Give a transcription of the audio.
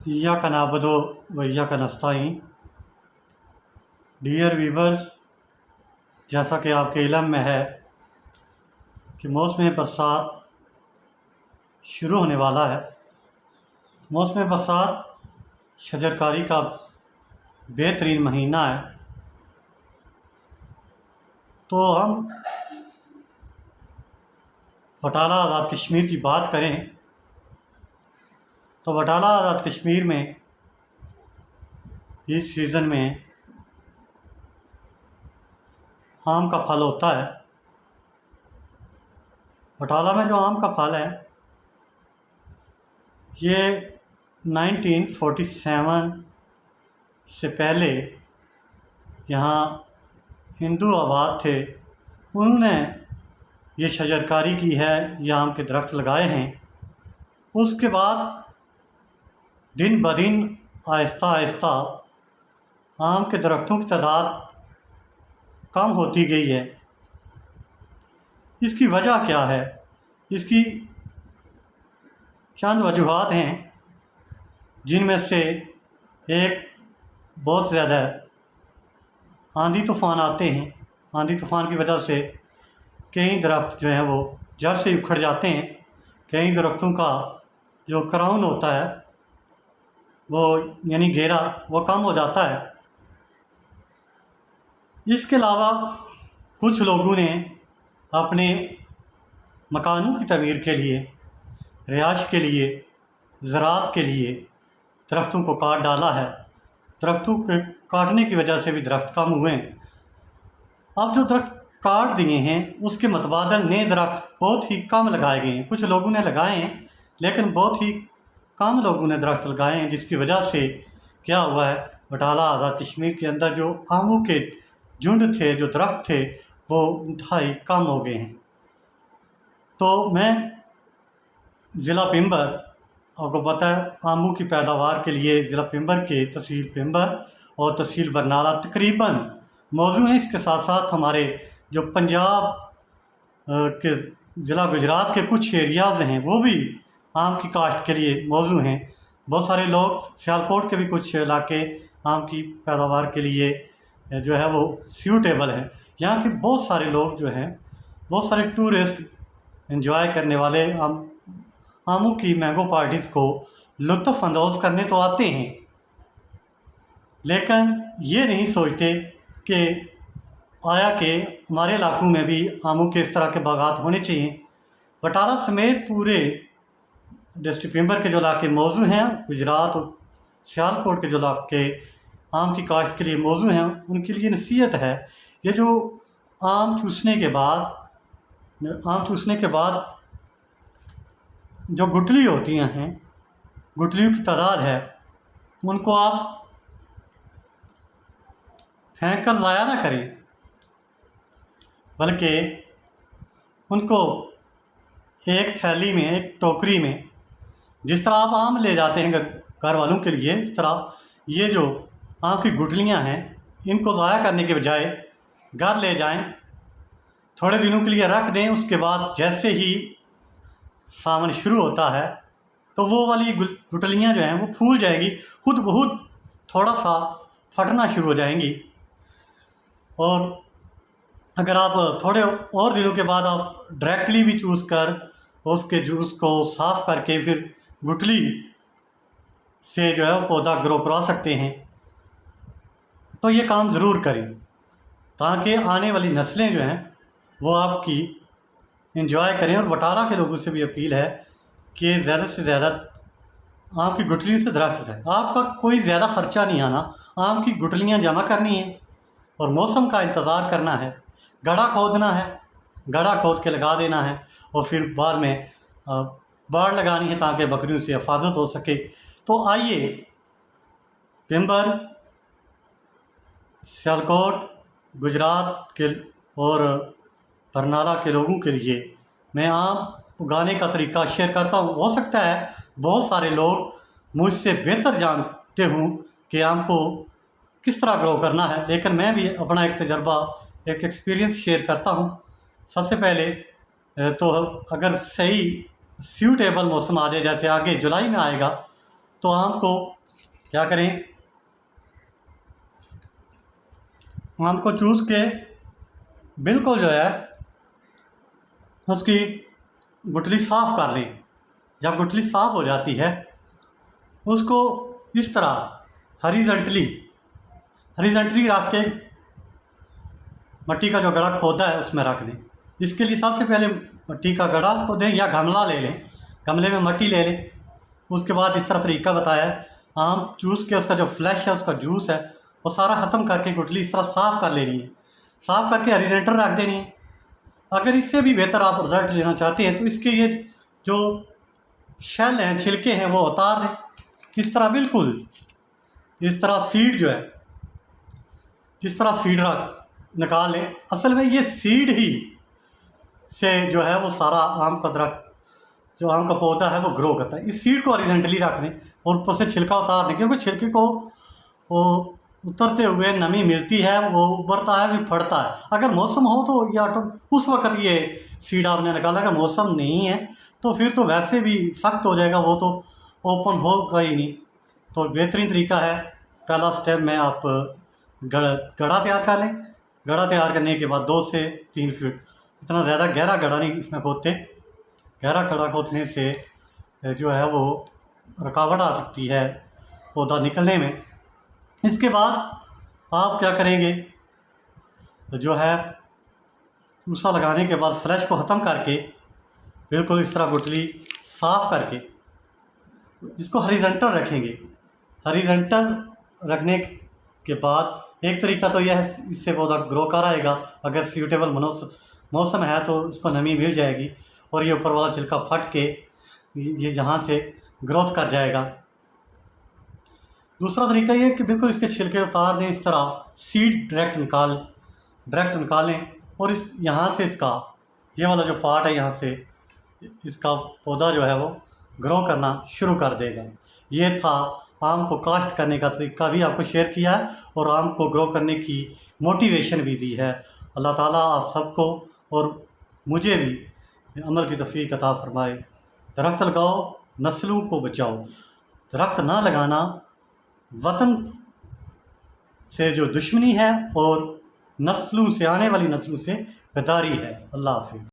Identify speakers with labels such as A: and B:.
A: इय्याका नअबुदु व इय्याका नस्तईन। Dear viewers, जैसा कि आपके इल्म में है कि मौसम बरसात शुरू होने वाला है। मौसम बरसात शजरकारी का बेहतरीन महीना है। तो हम बटाला आज़ाद कश्मीर की बात करें तो बटाला आज़ाद कश्मीर में इस सीज़न में आम का फल होता है। बटाला में जो आम का फल है ये 1947 से पहले यहाँ हिंदू आबाद थे, उन्होंने ये शजरकारी की है, ये आम के दरख्त लगाए हैं। उसके बाद दिन ब दिन आहिस्ता आहिस्ता आम के दरख्तों की तादाद कम होती गई है। इसकी वजह क्या है? इसकी चंद वजूहात हैं, जिनमें से एक बहुत ज़्यादा आंधी तूफ़ान आते हैं। आंधी तूफ़ान की वजह से कई दरख्त जो हैं वो जड़ से उखड़ जाते हैं। कई दरख्तों का जो क्राउन होता है वो यानी घेरा वो कम हो जाता है। इसके अलावा कुछ लोगों ने अपने मकानों की तमीर के लिए, रिहाइश के लिए, ज़राअत के लिए दरख्तों को काट डाला है। दरख्तों के काटने की वजह से भी दरख्त कम हुए हैं। अब जो दरख्त काट दिए हैं उसके मतबादल नए दरख्त बहुत ही कम लगाए गए हैं। कुछ लोगों ने लगाए हैं लेकिन बहुत ही कम लोगों ने दरख्त लगाए हैं, जिसकी वजह से क्या हुआ है, बटाला आज़ाद कश्मीर के अंदर जो आमों के झुंड थे, जो दरख्त थे, वो इंतहाई कम हो गए हैं। तो मैं ज़िला पिंबर, आपको पता है आमों की पैदावार के लिए ज़िला पिंबर के तहसील पिंबर और तहसील बरनाला तकरीबन मौजूद हैं। इसके साथ साथ हमारे जो पंजाब के ज़िला गुजरात के कुछ एरियाज़ हैं वो भी आम की काश्त के लिए मौजूद हैं। बहुत सारे लोग, सियालकोट के भी कुछ इलाके आम की पैदावार के लिए जो है वो सूटेबल हैं। यहाँ के बहुत सारे लोग जो हैं, बहुत सारे टूरिस्ट एंजॉय करने वाले आमों की मैंगो पार्टीज़ को लुत्फ़ अंदोज़ करने तो आते हैं, लेकिन ये नहीं सोचते कि आया कि हमारे इलाकों में भी आमों के इस तरह के बागात होने चाहिए। बटाला समेत पूरे डिस्ट्रिक्ट पिंबर के जो इलाके मौजूद हैं, गुजरात और सियालकोट के जो इलाके आम की काश्त के लिए मौजूद हैं, उनके लिए नसीहत है, ये जो आम चूसने के बाद जो गुठली होती हैं, गुठलियों की तादाद है, उनको आप फेंक कर ज़ाया ना करें, बल्कि उनको एक थैली में, एक टोकरी में, जिस तरह आप आम ले जाते हैं घर वालों के लिए, इस तरह ये जो आम की गुठलियाँ हैं इनको ज़ाया करने के बजाय घर ले जाएं, थोड़े दिनों के लिए रख दें। उसके बाद जैसे ही सावन शुरू होता है तो वो वाली गुठलियाँ जो हैं वो फूल जाएंगी, खुद ब खुद थोड़ा सा फटना शुरू हो जाएंगी। और अगर आप थोड़े और दिनों के बाद आप डायरेक्टली भी चूस कर उसके जूस को साफ़ करके फिर गुठली से जो है वो पौधा ग्रो करा सकते हैं, तो ये काम ज़रूर करें ताकि आने वाली नस्लें जो हैं वो आपकी एंजॉय करें। और बटाला के लोगों से भी अपील है कि ज़्यादा से ज़्यादा आम की गुठलियों से दरख्त लगाएं। आपका कोई ज़्यादा ख़र्चा नहीं आना, आम की गुठलियाँ जमा करनी है और मौसम का इंतज़ार करना है, गड्ढा खोदना है, गड्ढा खोद के लगा देना है और फिर बाद में बाड़ लगानी है ताकि बकरियों से हिफाजत हो सके। तो आइए पिंबर, सियालकोट, गुजरात के और बरनाला के लोगों के लिए मैं आम उगाने का तरीका शेयर करता हूँ। हो सकता है बहुत सारे लोग मुझसे बेहतर जानते हूँ कि आम को किस तरह ग्रो करना है, लेकिन मैं भी अपना एक तजर्बा, एक एक्सपीरियंस शेयर करता हूँ। सबसे पहले तो अगर सही सूटेबल मौसम आ जाए, जैसे आगे जुलाई में आएगा तो आम को क्या करें, आम को चूस के बिल्कुल जो है उसकी गुठली साफ़ कर लें। जब गुठली साफ़ हो जाती है उसको इस तरह हॉरिजॉन्टली रख के मिट्टी का जो गड़ा खोदा है उसमें रख दें। इसके लिए सबसे पहले मिट्टी का गड़ा खोदें या गमला ले लें, गमले में मिट्टी ले लें। उसके बाद इस तरह तरीका बताया है, आम चूस के उसका जो फ्लैश है, उसका जूस है, वो सारा ख़त्म करके गुठली इस तरह साफ़ कर लेनी है। साफ़ करके हॉरिजॉन्टल रख देनी है। अगर इससे भी बेहतर आप रिज़ल्ट लेना चाहते हैं तो इसके ये जो शेल हैं, छिलके हैं, वो उतार दें इस तरह, बिल्कुल इस तरह सीड जो है, इस तरह सीड निकाल लें। असल में ये सीड ही से जो है वो सारा आम का दरख्त, जो आम का पौधा है, वो ग्रो करता है। इस सीड को हॉरिजॉन्टली रख दें और ऊपर से छिलका उतार दें, क्योंकि छिलके को वो उतरते हुए नमी मिलती है, वो उभरता है, फिर फटता है। अगर मौसम हो तो या तो उस वक्त ये सीड आपने निकाला। अगर मौसम नहीं है तो फिर तो वैसे भी सख्त हो जाएगा, वो तो ओपन होगा ही नहीं। तो बेहतरीन तरीका है, पहला स्टेप में आप गड़ा तैयार कर लें। गड़ा तैयार करने के बाद 2 से 3 फीट, इतना ज़्यादा गहरा गड़ा नहीं इसमें खोदते। गहरा गड़ा खोदने से जो है वो रुकावट आ सकती है पौधा निकलने में। इसके बाद आप क्या करेंगे, तो जो है भूसा लगाने के बाद फ्लैश को ख़त्म करके बिल्कुल इस तरह गुठली साफ़ करके इसको हॉरिजॉन्टल रखेंगे। हॉरिजॉन्टल रखने के बाद एक तरीका तो यह है, इससे पौधा ग्रो कर आएगा। अगर सूटेबल मौसम है तो इसको नमी मिल जाएगी और ये ऊपर वाला छिलका फट के ये यहाँ से ग्रोथ कर जाएगा। दूसरा तरीका ये है कि बिल्कुल इसके छिलके उतार दें, इस तरह सीड डायरेक्ट निकालें और इस यहाँ से इसका ये वाला जो पार्ट है, यहाँ से इसका पौधा जो है वो ग्रो करना शुरू कर देगा। ये था आम को काश्त करने का तरीका भी आपको शेयर किया है और आम को ग्रो करने की मोटिवेशन भी दी है। अल्लाह ताला आप सबको और मुझे भी अमल की तौफीक अता फरमाए। दरख्त लगाओ, नस्लों को बचाओ। दरख्त ना लगाना वतन से जो दुश्मनी है और नस्लों से, आने वाली नस्लों से गद्दारी है। अल्लाह हाफ़िज़।